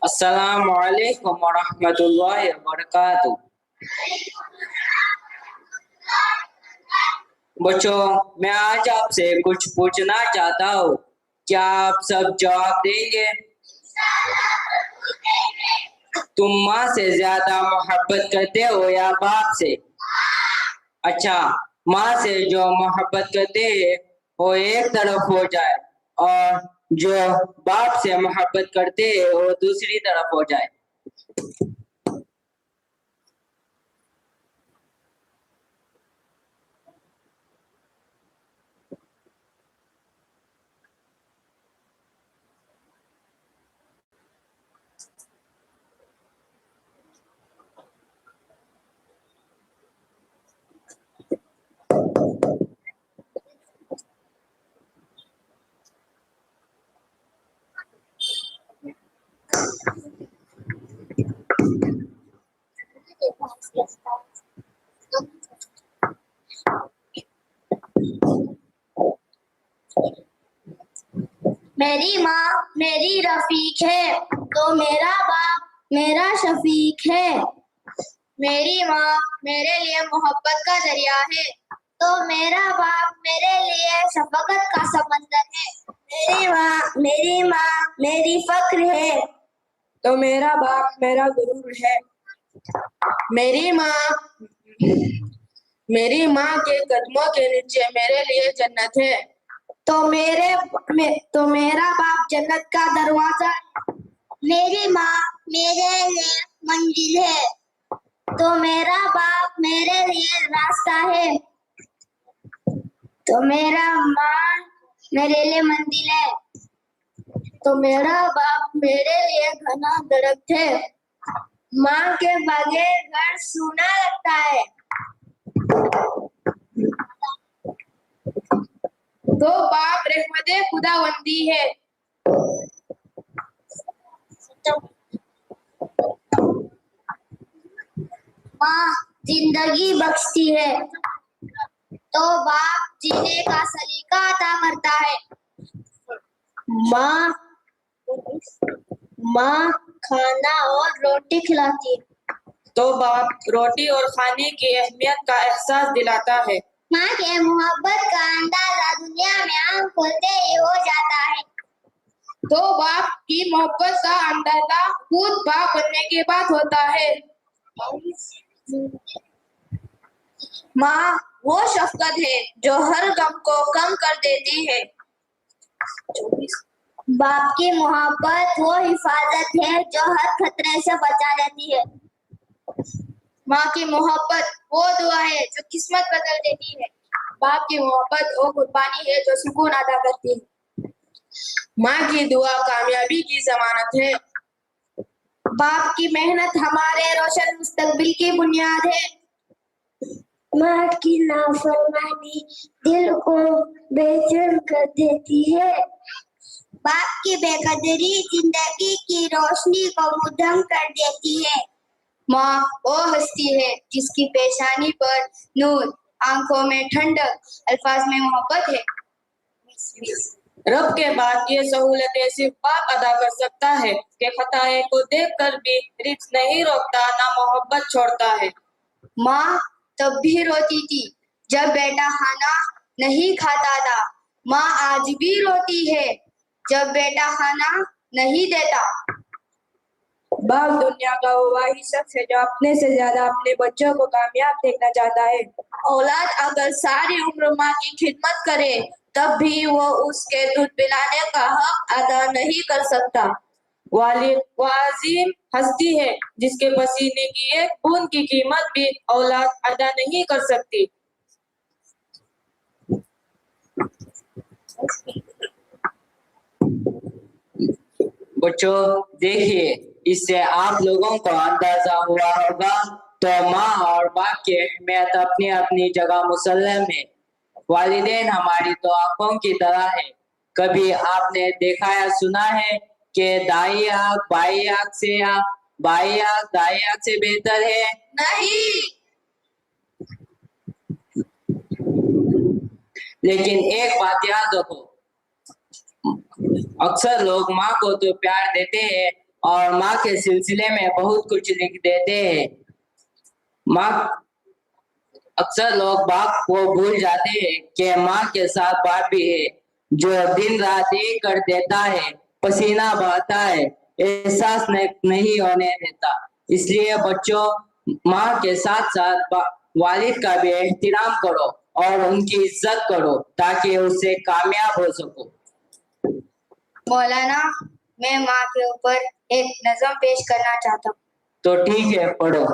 अस्सलाम वालेकुम वरहमतुल्लाहि वबरकातुह। बच्चों, मैं आज आपसे कुछ पूछना चाहता हूँ। क्या आप सब जवाब देंगे? तुम माँ से ज्यादा मोहब्बत करते हो या बाप से? अच्छा, माँ से जो मोहब्बत करते हैं वो एक तरफ हो जाए और जो बाप से मोहब्बत करते हैं वो दूसरी तरफ हो जाए। मेरी माँ मेरी रफीक है तो मेरा बाप मेरा शफीक है। मेरी माँ मेरे लिए मोहब्बत का दरिया है तो मेरा बाप मेरे लिए शफकत का समंदर है। मेरी माँ मेरी फक्र है तो मेरा बाप मेरा गुरूर है। मेरी माँ के कदमों के नीचे मेरे लिए जन्नत है तो मेरा बाप जन्नत का दरवाजा है। मेरी माँ मेरे लिए मंजिल है तो मेरा बाप मेरे लिए रास्ता है। तो मेरा माँ मेरे लिए मंजिल है तो मेरा बाप मेरे लिए घना दरख्त है। माँ के बगैर घर सूना लगता है। तो बाप रहमते खुदावंदी है। माँ जिंदगी बख्शती है तो बाप जीने का सलीका अता करता है। माँ खाना और रोटी खिलाती है तो बाप रोटी और खाने की अहमियत का एहसास दिलाता है। माँ के मोहब्बत का अंदाजा दुनिया में आँख खोलते ही हो जाता है। तो बाप की मोहब्बत का अंदाजा खुद बाप बनने के बाद होता है। माँ वो शफकत है जो हर गम को कम कर देती है। बाप की मोहब्बत वो हिफाजत है जो हर खतरे से बचा लेती है। माँ की मोहब्बत वो दुआ है जो किस्मत बदल देती है। बाप की मोहब्बत वो कुर्बानी है जो सुकून अदा करती है। माँ की दुआ कामयाबी की जमानत है। बाप की मेहनत हमारे रोशन मुस्तकबिल की बुनियाद है। माँ की नाफरमानी दिल को बेचैन कर देती है। बाप की बेकदरी जिंदगी की रोशनी को मुद्दम कर देती है। माँ वो हस्ती है जिसकी पेशानी पर नूर, आंखों में ठंडक, अल्फाज में मोहब्बत है। रब के बाद ये सहूलतें सिर्फ बाप अदा कर सकता है कि खताए को देखकर भी रिज्क नहीं रोकता, ना मोहब्बत छोड़ता है। माँ तब भी रोती थी जब बेटा खाना नहीं खाता था। माँ आज भी रोती है जब बेटा खाना नहीं देता। बाप दुनिया का वो वाही शख्स है जो अपने से ज्यादा अपने बच्चों को कामयाब देखना चाहता है। औलाद अगर सारी उम्र माँ की खिदमत करे तब भी वो उसके दूध पिलाने का हक अदा नहीं कर सकता। वालिद वो अजीम हस्ती है जिसके पसीने की एक बूंद की कीमत भी औलाद अदा नहीं कर सकती। बच्चों, देखिए, इससे आप लोगों को अंदाजा हुआ होगा तो माँ और बाप की अहमियत अपनी अपनी जगह मुसल्लम है। वालिदैन हमारी तो आंखों की तरह है। कभी आपने देखा या सुना है कि दाई आँख बाई आँख से या बाई आँख दाई आँख से बेहतर है? नहीं। लेकिन एक बात याद रखो, अक्सर लोग माँ को तो प्यार देते हैं और माँ के सिलसिले में बहुत कुछ लिख देते हैं। माँ अक्सर लोग बाप को भूल जाते हैं कि माँ के साथ बाप भी है, जो दिन रात एक कर देता है, पसीना बहाता है, एहसास नहीं होने देता। इसलिए बच्चों, माँ के साथ साथ वालिद का भी एहतराम करो और उनकी इज्जत करो ताकि उससे कामयाब हो सको। मौलाना, मैं माँ के ऊपर एक नज़म पेश करना चाहता हूँ। तो ठीक है, पढ़ो।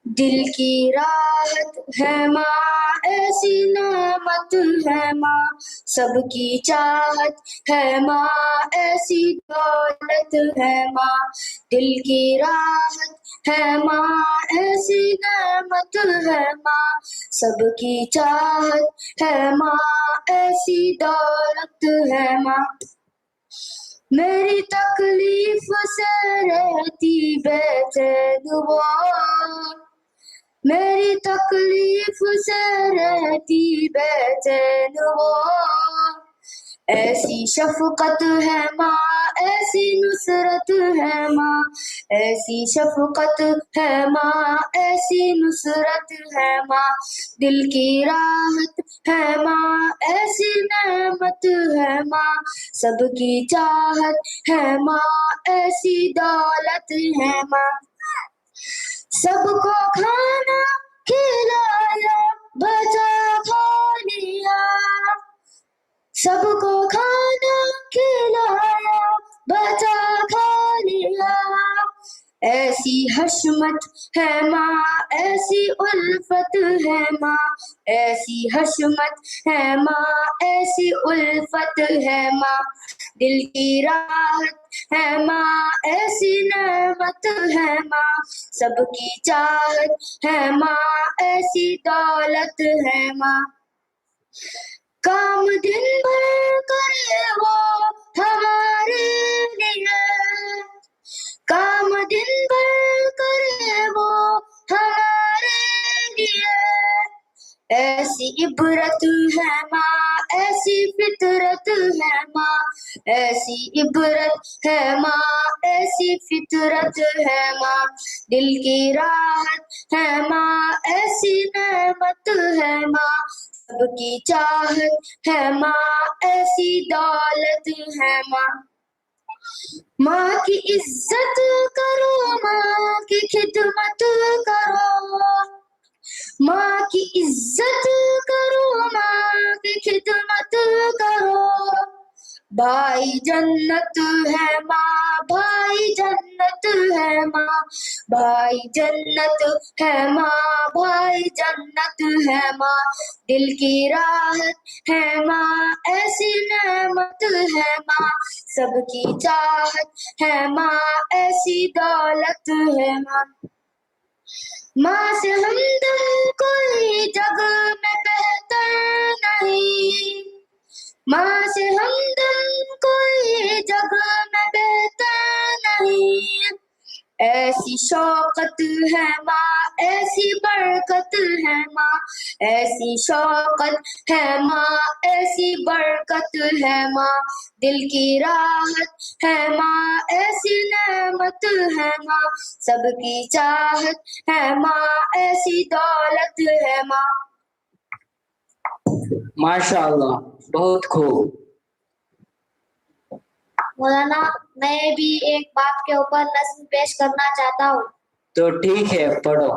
दिल की राहत है माँ, ऐसी नेमत है माँ, सबकी चाहत है माँ, ऐसी दौलत है माँ। दिल की राहत है माँ, ऐसी नेमत है माँ, सबकी चाहत है माँ, ऐसी दौलत है माँ। मेरी तकलीफ से रहती बेचैन वो, मेरी तकलीफ से रहती बेचैन वो, ऐसी शफकत है माँ, ऐसी नुसरत है माँ, ऐसी शफकत है माँ, ऐसी नुसरत है माँ। दिल की राहत है माँ, ऐसी नेमत है माँ, सबकी चाहत है माँ, ऐसी दौलत है माँ। सबको खाना खिलाया, बचा खा लिया, सबको खाना खिलाया, बचा खा लिया, ऐसी हशमत है माँ, ऐसी उल्फत है माँ, ऐसी हशमत है माँ, ऐसी उल्फत है माँ। दिल की राहत है माँ, ऐसी नेमत है माँ, सबकी चाहत है माँ, ऐसी दौलत है माँ। काम दिन भर करे वो हमारे लिए, काम दिन भर करे वो हमारे लिए, ऐसी इबरत है माँ, ऐसी फितरत है माँ, ऐसी इबरत है माँ, ऐसी फितरत है माँ। दिल की राहत है माँ, ऐसी नेमत है माँ, सबकी चाहत है माँ, ऐसी दौलत है माँ। माँ की इज्जत करो, माँ की खिदमत करो, माँ की इज्जत करो, माँ की खिदमत करो। भाई जन्नत है माँ, भाई जन्नत है माँ, भाई जन्नत है माँ, भाई जन्नत है माँ। दिल की राहत है माँ, ऐसी नेमत है माँ, सबकी चाहत है माँ, ऐसी दौलत है माँ। माँ से हमदम कोई जग में बेहतर नहीं, माँ से हमदम कोई जग में बेहतर नहीं, ऐसी शौकत है माँ, ऐसी बरकत है माँ, ऐसी शौकत है माँ, ऐसी बरकत है माँ। दिल की राहत है माँ, ऐसी नेमत है माँ, सबकी चाहत है माँ, ऐसी दौलत है माँ। माशाअल्लाह, बहुत खूब। मौलाना, मैं भी एक बाप के ऊपर नज्म पेश करना चाहता हूँ। तो ठीक है, पढ़ो।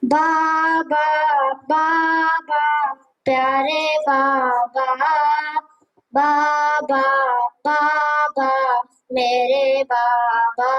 बाबा बाबा प्यारे बाबा, बाबा बाबा मेरे बाबा,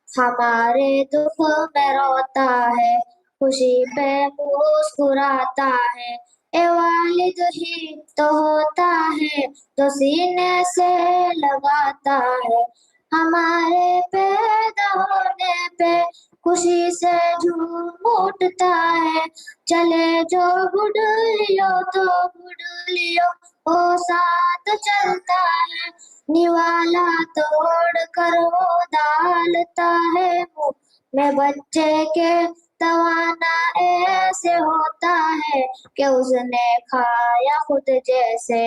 हमारे दुख में रोता है, खुशी पे मुस्कुराता है, ए वालिद ही तो होता है, तो सीने से लगाता है, हमारे पैदा होने पे खुशी से झूम उठता है, चले जो गुडलियो तो गुडलियो ओ साथ चलता है, निवाला तोड़ कर वो डालता है मुंह में बच्चे के, तवाना ऐसे होता है, कि उसने खाया खुद जैसे,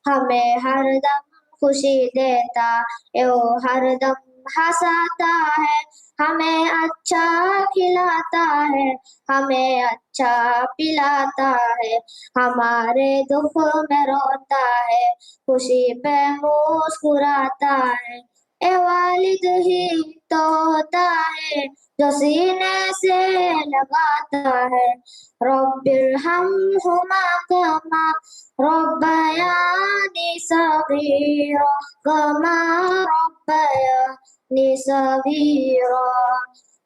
हमें हरदम खुशी देता है वो, हरदम हंसाता है, हमें अच्छा खिलाता है, हमें अच्छा पिलाता है, हमारे दुख में रोता है, खुशी पे मुस्कुराता है। ए वालिद ही तो होता है जो सीने से लगाता है। रब्बिरहम्हुमा कमा रब्बयानी सगीरा, कमा रब्बयानी सगीरा।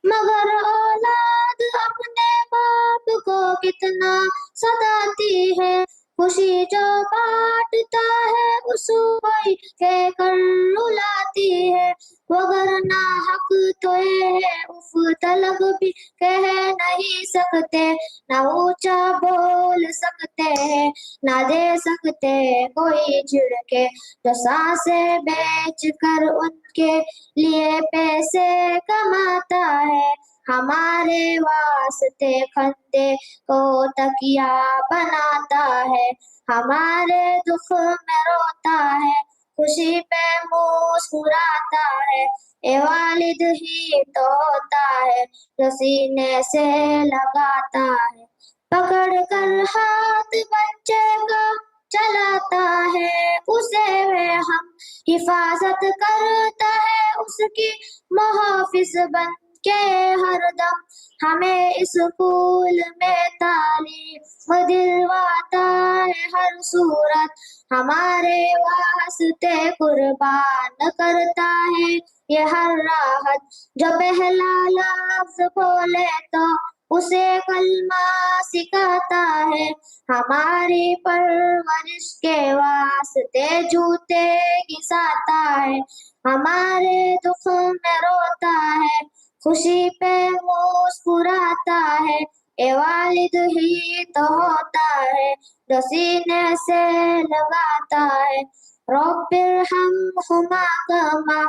मगर औलाद अपने बाप को कितना सताती है, खुशी जो बांटता है उस कोई कह कर रुलाती है। वगरना हक तो ये है उफ तलक भी कह नहीं सकते, ना ऊंचा बोल सकते हैं, ना दे सकते कोई झिड़के, जो सांसें बेच कर उनके लिए पैसे कमाता है। हमारे वास्ते खंदे को तकिया बनाता है, हमारे दुख में रोता है, खुशी पे मुस्कुराता है। ए वालिद ही तो होता है जो सीने से लगाता है, पकड़ कर हाथ बच्चे का चलाता है, उसे वे हम हिफाजत करता है, उसकी मुहाफिज बन के हरदम हमें स्कूल में तालीम दिलवाता है। हर सूरत हमारे वास्ते कुर्बान करता है, ये हर राहत जो पहला लफ्ज बोले तो उसे कलमा सिखाता है, हमारी परवरिश के वास्ते जूते घिसाता है, हमारे दुख में रोता है, खुशी पे मुस्कुराता है। ए वालिद ही तो होता है जो सीने से लगाता है। रब्बिरहम्हुमा कमा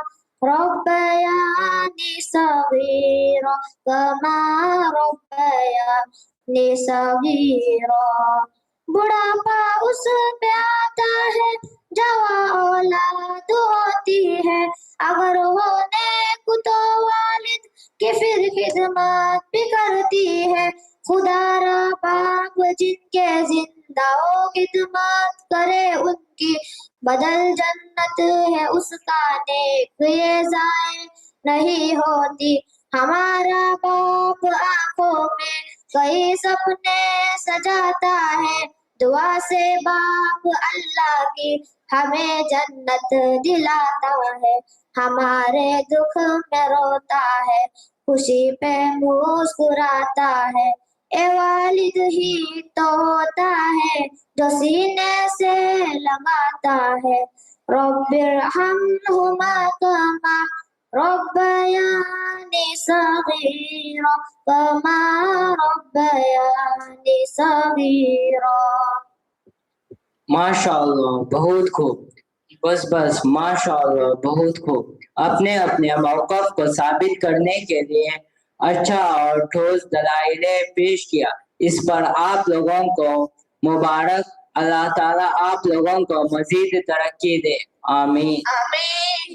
रब्बयानी सगीरा, कमा रब्बयानी सगीरा। बुढ़ापा उस पे आता है जवा औलाद होती है, अगर होने को तो वालिद की फिर खिदमत भी करती है। खुदारा बाप जिनके जिंदा हो खिदमत करे उनकी, बदल जन्नत है उसका नेक ये जाए नहीं होती। हमारा बाप आंखों में कई सपने सजाता है, दुआ से बाप अल्लाह की हमें जन्नत दिलाता है, हमारे दुख में रोता है, खुशी पे मुस्कुराता है। ए वालिद ही तो होता है जो सीने से लगाता है। रब्बिरहम्हुमा कमा रब्बयानी सगीरा, कमा रब्बयानी सगीरा। माशाअल्लाह, बहुत खूब। बस माशाअल्लाह, बहुत खूब। अपने अपने मौक़िफ़ को साबित करने के लिए अच्छा और ठोस दलाइल पेश किया। इस पर आप लोगों को मुबारक। अल्लाह ताला आप लोगों को मजीद तरक्की दे। आमीन। आमीन।